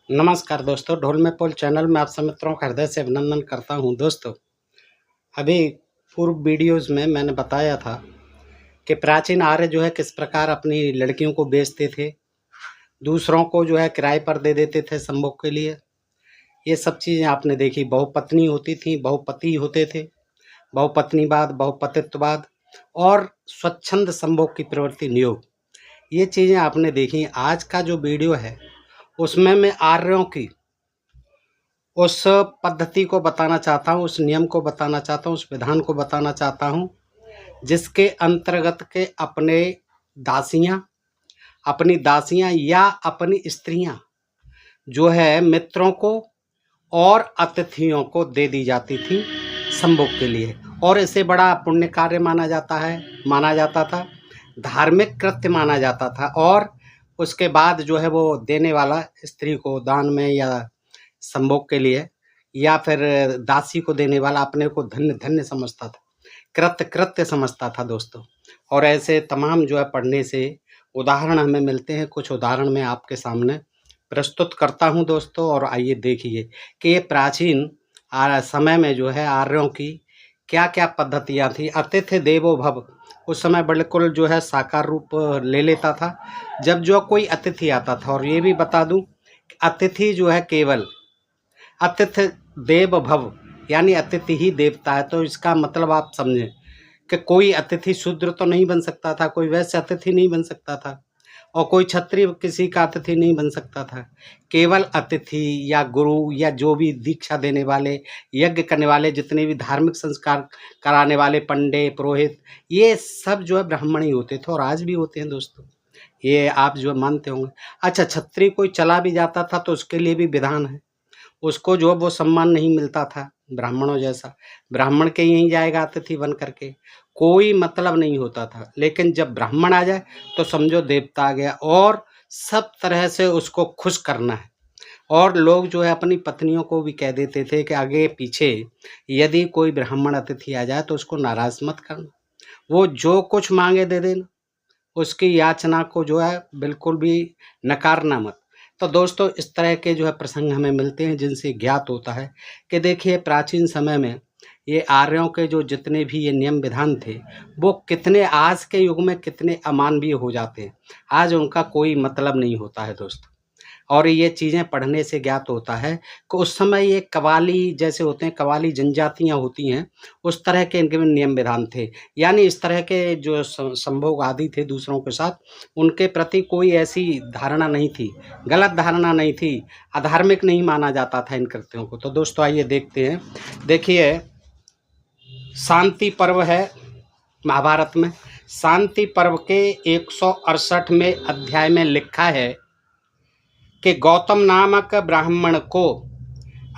नमस्कार दोस्तों, ढोल में पोल चैनल में आप सब मित्रों का हृदय से अभिनंदन करता हूं। दोस्तों, अभी पूर्व वीडियोज़ में मैंने बताया था कि प्राचीन आर्य जो है किस प्रकार अपनी लड़कियों को बेचते थे, दूसरों को जो है किराए पर दे देते थे संभोग के लिए। ये सब चीज़ें आपने देखी। बहुपत्नी होती थी, बहुपति होते थे, बहुपत्नीवाद, बहुपतित्ववाद और स्वच्छंद संभोग की प्रवृत्ति नियोग, ये चीज़ें आपने देखी। आज का जो वीडियो है उसमें मैं आर्यों की उस पद्धति को बताना चाहता हूँ, उस नियम को बताना चाहता हूँ, उस विधान को बताना चाहता हूँ, जिसके अंतर्गत के अपनी दासियाँ या अपनी स्त्रियाँ जो है मित्रों को और अतिथियों को दे दी जाती थी संभोग के लिए, और इसे बड़ा पुण्य कार्य माना जाता था, धार्मिक कृत्य माना जाता था। और उसके बाद जो है वो देने वाला स्त्री को दान में या संभोग के लिए या फिर दासी को देने वाला अपने को धन्य धन्य समझता था, कृत्य समझता था दोस्तों। और ऐसे तमाम जो है पढ़ने से उदाहरण हमें मिलते हैं। कुछ उदाहरण मैं आपके सामने प्रस्तुत करता हूं दोस्तों, और आइए देखिए कि ये प्राचीन समय में जो है आर्यों की क्या क्या पद्धतियाँ थी। अतिथि देवो भव उस समय बिल्कुल जो है साकार रूप ले लेता था जब जो कोई अतिथि आता था। और ये भी बता दूं, अतिथि जो है केवल अतिथि देव भव यानी अतिथि ही देवता है। तो इसका मतलब आप समझें कि कोई अतिथि शूद्र तो नहीं बन सकता था, कोई वैश्य अतिथि नहीं बन सकता था, और कोई क्षत्रिय किसी का अतिथि नहीं बन सकता था। केवल अतिथि या गुरु या जो भी दीक्षा देने वाले, यज्ञ करने वाले, जितने भी धार्मिक संस्कार कराने वाले पंडित पुरोहित, ये सब जो है ब्राह्मण ही होते थे, और आज भी होते हैं दोस्तों। ये आप जो मानते होंगे। अच्छा, क्षत्रिय कोई चला भी जाता था तो उसके लिए भी विधान है, उसको जो वो सम्मान नहीं मिलता था ब्राह्मणों जैसा। ब्राह्मण के यहीं जाएगा अतिथि बन करके, कोई मतलब नहीं होता था। लेकिन जब ब्राह्मण आ जाए तो समझो देवता आ गया, और सब तरह से उसको खुश करना है। और लोग जो है अपनी पत्नियों को भी कह देते थे कि आगे पीछे यदि कोई ब्राह्मण अतिथि आ जाए तो उसको नाराज मत करना, वो जो कुछ मांगे दे देना, उसकी याचना को जो है बिल्कुल भी नकारना मत। तो दोस्तों, इस तरह के जो है प्रसंग हमें मिलते हैं जिनसे ज्ञात होता है कि देखिए प्राचीन समय में ये आर्यों के जो जितने भी ये नियम विधान थे वो कितने आज के युग में कितने अमानवीय हो जाते हैं। आज उनका कोई मतलब नहीं होता है दोस्तों। और ये चीज़ें पढ़ने से ज्ञात होता है कि उस समय ये कव्वाली जैसे होते हैं, कव्वाली जनजातियाँ होती हैं, उस तरह के इनके में नियम विधान थे। यानी इस तरह के जो संभोग आदि थे दूसरों के साथ, उनके प्रति कोई ऐसी धारणा नहीं थी, गलत धारणा नहीं थी, अधार्मिक नहीं माना जाता था इन कृत्यों को। तो दोस्तों आइए देखते हैं। देखिए, शांति पर्व है महाभारत में। शांति पर्व के 168वें अध्याय में लिखा है कि गौतम नामक ब्राह्मण को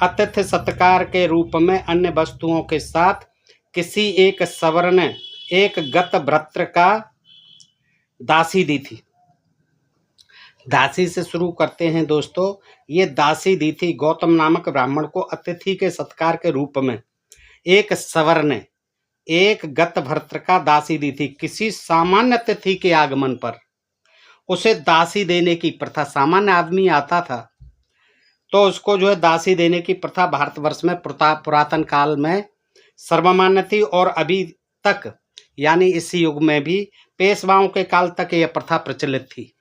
अतिथि सत्कार के रूप में अन्य वस्तुओं के साथ किसी एक सवर्ण एक गत भ्रत्र का दासी दी थी। दासी से शुरू करते हैं दोस्तों। ये दासी दी थी गौतम नामक ब्राह्मण को अतिथि के सत्कार के रूप में एक सवर्ण एक गत भ्रत्र का दासी दी थी। किसी सामान्य अतिथि के आगमन पर उसे दासी देने की प्रथा, सामान्य आदमी आता था तो उसको जो है दासी देने की प्रथा भारतवर्ष में पुरातन काल में सर्वमान्य थी, और अभी तक यानी इस युग में भी पेशवाओं के काल तक यह प्रथा प्रचलित थी।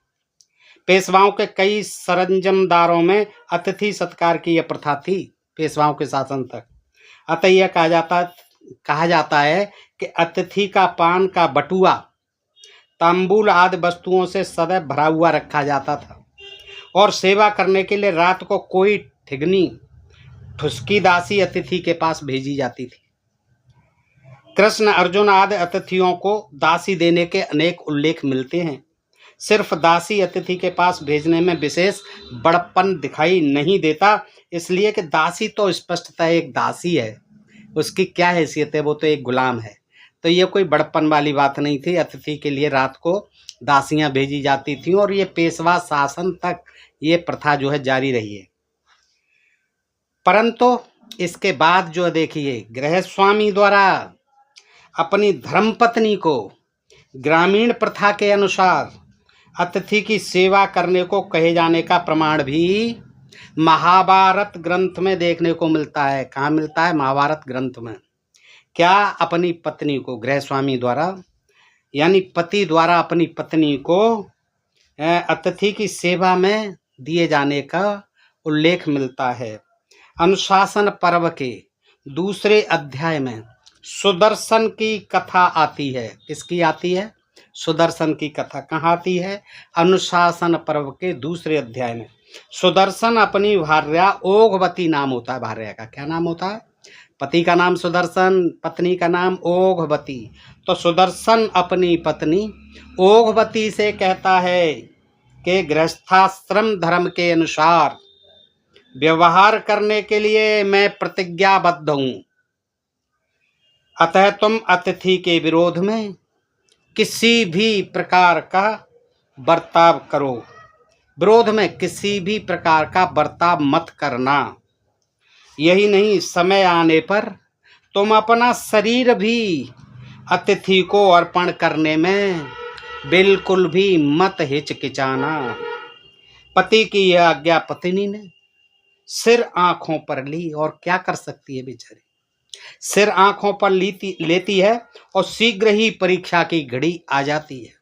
पेशवाओं के कई सरंजमदारों में अतिथि सत्कार की यह प्रथा थी पेशवाओं के शासन तक। अतः यह कहा जाता है कि अतिथि का पान का बटुआ, तांबूल आदि वस्तुओं से सदैव भरा हुआ रखा जाता था, और सेवा करने के लिए रात को कोई ठिगनी ठुसकी दासी अतिथि के पास भेजी जाती थी। कृष्ण अर्जुन आदि अतिथियों को दासी देने के अनेक उल्लेख मिलते हैं। सिर्फ दासी अतिथि के पास भेजने में विशेष बड़प्पन दिखाई नहीं देता, इसलिए कि दासी तो स्पष्टतः एक दासी है, उसकी क्या हैसियत है, वो तो एक गुलाम है। तो ये कोई बड़प्पन वाली बात नहीं थी। अतिथि के लिए रात को दासियां भेजी जाती थीं, और ये पेशवा शासन तक ये प्रथा जो है जारी रही है। परंतु इसके बाद जो देखिए, गृहस्वामी द्वारा अपनी धर्मपत्नी को ग्रामीण प्रथा के अनुसार अतिथि की सेवा करने को कहे जाने का प्रमाण भी महाभारत ग्रंथ में देखने को मिलता है। कहाँ मिलता है? महाभारत ग्रंथ में। क्या? अपनी पत्नी को गृह स्वामी द्वारा यानी पति द्वारा अपनी पत्नी को अतिथि की सेवा में दिए जाने का उल्लेख मिलता है। अनुशासन पर्व के दूसरे अध्याय में सुदर्शन की कथा आती है। किसकी आती है? सुदर्शन की कथा। कहाँ आती है? अनुशासन पर्व के दूसरे अध्याय में। सुदर्शन अपनी भार्या ओघवती नाम होता है। भार्या का क्या नाम होता है? पति का नाम सुदर्शन, पत्नी का नाम ओघवती। तो सुदर्शन अपनी पत्नी ओघवती से कहता है कि गृहस्थाश्रम धर्म के अनुसार व्यवहार करने के लिए मैं प्रतिज्ञाबद्ध हूँ। अतः तुम अतिथि के विरोध में किसी भी प्रकार का बर्ताव करो। विरोध में किसी भी प्रकार का बर्ताव मत करना। यही नहीं, समय आने पर तुम अपना शरीर भी अतिथि को अर्पण करने में बिल्कुल भी मत हिचकिचाना। पति की यह आज्ञा पत्नी ने सिर आंखों पर ली और क्या कर सकती है बेचारी? सिर आंखों पर लेती है और शीघ्र ही परीक्षा की घड़ी आ जाती है।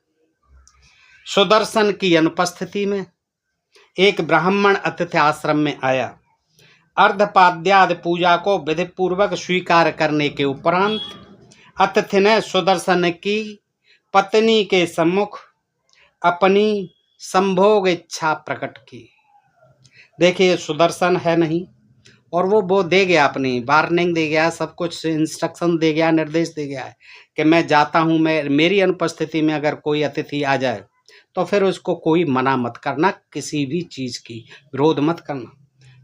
सुदर्शन की अनुपस्थिति में एक ब्राह्मण अतिथि आश्रम में आया। अर्धपाद्यादि पूजा को विधि पूर्वक स्वीकार करने के उपरांत अतिथि ने सुदर्शन की पत्नी के सम्मुख अपनी संभोग इच्छा प्रकट की। देखिए, सुदर्शन है नहीं और वो दे गया, अपनी वार्निंग दे गया, सब कुछ इंस्ट्रक्शन दे गया, निर्देश दे गया है कि मैं जाता हूँ, मेरी अनुपस्थिति में अगर कोई अतिथि आ जाए तो फिर उसको कोई मना मत करना, किसी भी चीज़ की विरोध मत करना।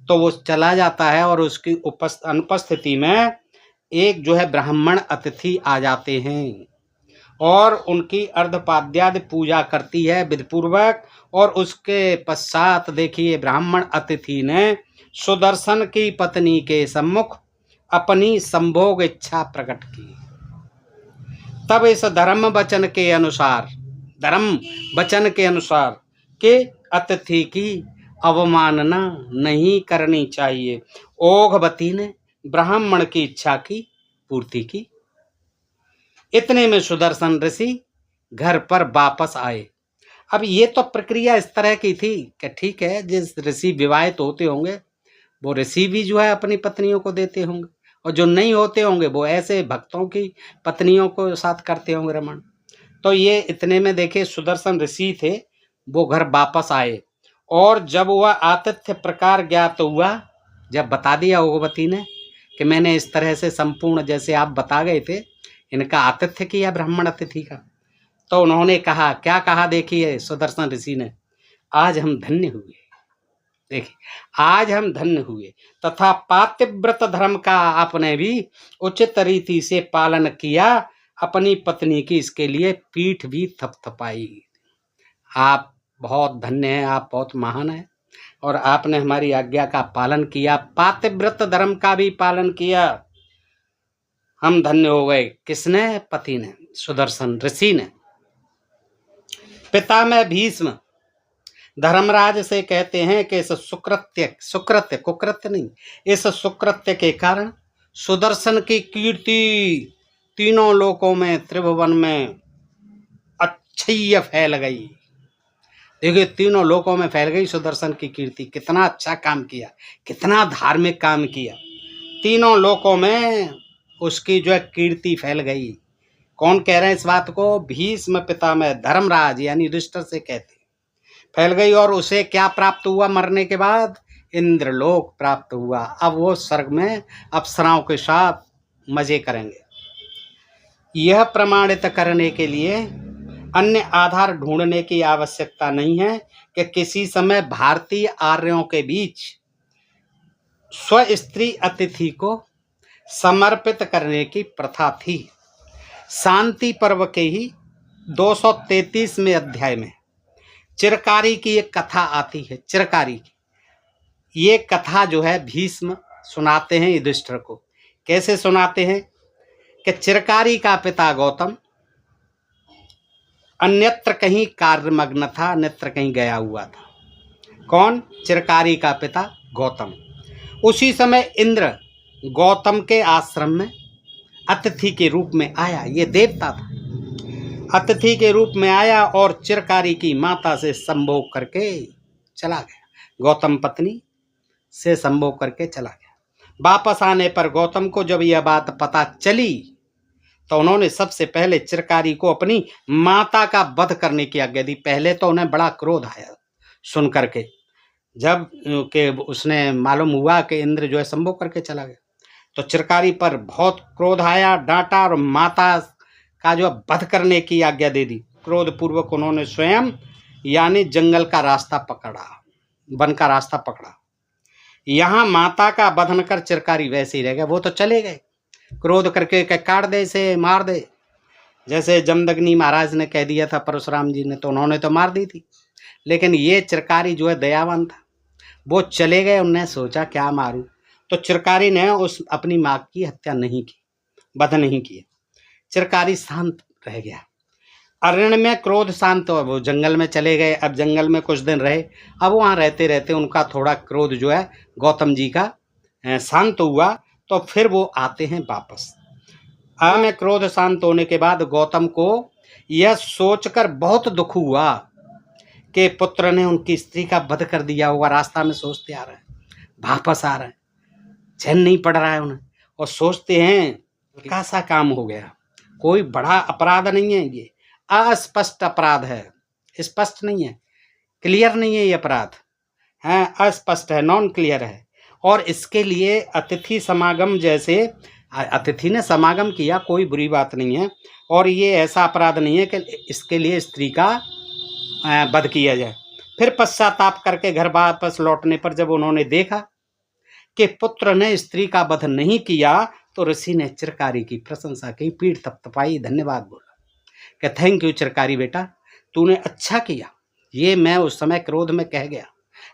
तो वो चला जाता है और उसकी अनुपस्थिति में एक जो है ब्राह्मण अतिथि आ जाते हैं और उनकी अर्धपाद्यादि पूजा करती है विधिपूर्वक। और उसके पश्चात देखिए, ब्राह्मण अतिथि ने सुदर्शन की पत्नी के सम्मुख अपनी संभोग इच्छा प्रकट की। तब इस धर्म वचन के अनुसार के अतिथि की अवमानना नहीं करनी चाहिए। ओघवती ने ब्राह्मण की इच्छा की पूर्ति की। इतने में सुदर्शन ऋषि घर पर वापस आए। अब ये तो प्रक्रिया इस तरह की थी कि ठीक है, जिस ऋषि विवाहित होते होंगे वो ऋषि भी जो है अपनी पत्नियों को देते होंगे, और जो नहीं होते होंगे वो ऐसे भक्तों की पत्नियों को साथ करते होंगे रमण। तो ये इतने में देखिए, सुदर्शन ऋषि थे, वो घर वापस आए और जब वह आतिथ्य प्रकार ज्ञात हुआ, जब बता दिया ओघवती ने कि मैंने इस तरह से संपूर्ण जैसे आप बता गए थे इनका आतिथ्य किया ब्राह्मण अतिथि का, तो उन्होंने कहा, क्या कहा देखिए सुदर्शन ऋषि ने, आज हम धन्य हुए। देखिए, आज हम धन्य हुए तथा पातिव्रत धर्म का आपने भी उचित रीति से पालन किया। अपनी पत्नी की इसके लिए पीठ भी थपथपाई। आप बहुत धन्य हैं, आप बहुत महान हैं और आपने हमारी आज्ञा का पालन किया, पातिव्रत धर्म का भी पालन किया। हम धन्य हो गए। किसने? पति ने, सुदर्शन ऋषि ने। पिता में भीष्म धर्मराज से कहते हैं कि इस कुकृत्य नहीं, इस सुकृत्य के कारण सुदर्शन की कीर्ति तीनों लोकों में, त्रिभुवन में अच्छी फैल गई। देखिए, तीनों लोकों में फैल गई सुदर्शन की कीर्ति। कितना अच्छा काम किया, कितना धार्मिक काम किया, तीनों लोकों में उसकी जो है कीर्ति फैल गई। कौन कह रहे हैं इस बात को? भीष्म पिता में धर्मराज यानी युधिष्ठिर से कहते फैल गई। और उसे क्या प्राप्त हुआ? मरने के बाद इंद्रलोक प्राप्त हुआ। अब वो स्वर्ग में अप्सराओं के साथ मजे करेंगे। यह प्रमाणित करने के लिए अन्य आधार ढूंढने की आवश्यकता नहीं है कि किसी समय भारतीय आर्यों के बीच स्त्री अतिथि को समर्पित करने की प्रथा थी। शांति पर्व के ही 233वें अध्याय में चिरकारी की एक कथा आती है। चिरकारी की ये कथा जो है भीष्म सुनाते हैं युधिष्ठिर को। कैसे सुनाते हैं कि चिरकारी का पिता गौतम अन्यत्र कहीं कार्यमग्न था, अन्यत्र कहीं गया हुआ था। कौन? चिरकारी का पिता गौतम। उसी समय इंद्र गौतम के आश्रम में अतिथि के रूप में आया। ये देवता था, अतिथि के रूप में आया और चिरकारी की माता से संभोग करके चला गया। गौतम पत्नी से संभोग करके चला गया। वापस आने पर गौतम को जब यह बात पता चली तो उन्होंने सबसे पहले चिरकारी को अपनी माता का वध करने की आज्ञा दी। पहले तो उन्हें बड़ा क्रोध आया सुन करके, जब के उसने मालूम हुआ कि इंद्र जो है संभोग करके चला गया, तो चिरकारी पर बहुत क्रोध आया, डांटा और माता का जो वध करने की आज्ञा दे दी। क्रोध पूर्वक उन्होंने स्वयं यानी जंगल का रास्ता पकड़ा, वन का रास्ता पकड़ा। यहाँ माता का वध न कर चिरकारी वैसे ही रह गए। वो तो चले गए, क्रोध करके काट दे, से मार दे, जैसे जमदग्नि महाराज ने कह दिया था परशुराम जी ने, तो उन्होंने तो मार दी थी। लेकिन ये चिरकारी जो है दयावान था, वो चले गए। उन्होंने सोचा क्या मारूं, तो चिरकारी ने उस अपनी माँ की हत्या नहीं की, वध नहीं किया। चिरकारी शांत रह गया। अरण्य में क्रोध शांत हो, वो जंगल में चले गए। अब जंगल में कुछ दिन रहे। अब वहाँ रहते रहते उनका थोड़ा क्रोध जो है गौतम जी का शांत हुआ, तो फिर वो आते हैं वापस। अब में क्रोध शांत होने के बाद गौतम को यह सोचकर बहुत दुख हुआ कि पुत्र ने उनकी स्त्री का वध कर दिया होगा। रास्ता में सोचते आ रहे हैं, वापस आ रहे हैं, चैन नहीं पड़ रहा है उन्हें, और सोचते हैं कैसा काम हो गया, कोई बड़ा अपराध नहीं है, ये अस्पष्ट अपराध है, स्पष्ट नहीं है, क्लियर नहीं है, ये अपराध है, अस्पष्ट है, नॉन क्लियर है। और इसके लिए अतिथि समागम, जैसे अतिथि ने समागम किया, कोई बुरी बात नहीं है, और ये ऐसा अपराध नहीं है कि इसके लिए स्त्री का वध किया जाए। फिर पश्चाताप करके घर वापस लौटने पर जब उन्होंने देखा कि पुत्र ने स्त्री का वध नहीं किया, तो ऋषि ने चिरकारी की प्रशंसा की, पीठ थपथपाई, धन्यवाद बोला कि थैंक यू चिरकारी बेटा, तूने अच्छा किया। ये मैं उस समय क्रोध में कह गया,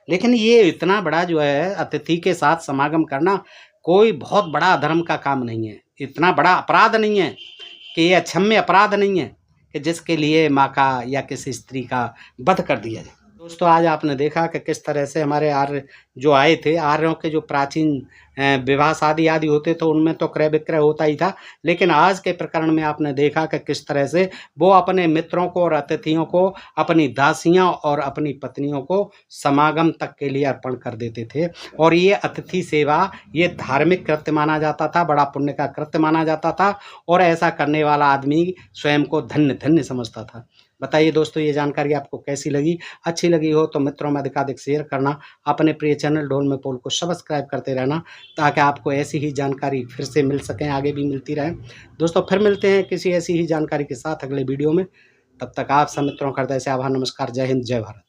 लेकिन ये इतना बड़ा जो है अतिथि के साथ समागम करना कोई बहुत बड़ा अधर्म का काम नहीं है, इतना बड़ा अपराध नहीं है कि ये अक्षम्य अपराध नहीं है कि जिसके लिए माँ का या किसी स्त्री का वध कर दिया जाए। दोस्तों, आज आपने देखा कि किस तरह से हमारे आर्य जो आए थे, आर्यों के जो प्राचीन विवाह शादी आदि होते तो उनमें तो क्रय विक्रय होता ही था, लेकिन आज के प्रकरण में आपने देखा कि किस तरह से वो अपने मित्रों को और अतिथियों को, अपनी दासियां और अपनी पत्नियों को समागम तक के लिए अर्पण कर देते थे। और ये अतिथि सेवा ये धार्मिक कृत्य माना जाता था, बड़ा पुण्य का कृत्य माना जाता था, और ऐसा करने वाला आदमी स्वयं को धन्य धन्य समझता था। बताइए दोस्तों, ये जानकारी आपको कैसी लगी? अच्छी लगी हो तो मित्रों में अधिकाधिक शेयर करना, अपने प्रिय चैनल ढोल में पोल को सब्सक्राइब करते रहना, ताकि आपको ऐसी ही जानकारी फिर से मिल सकें, आगे भी मिलती रहे। दोस्तों, फिर मिलते हैं किसी ऐसी ही जानकारी के साथ अगले वीडियो में। तब तक आप सब मित्रों का हृदय से आभार, नमस्कार, जय हिंद, जय भारत।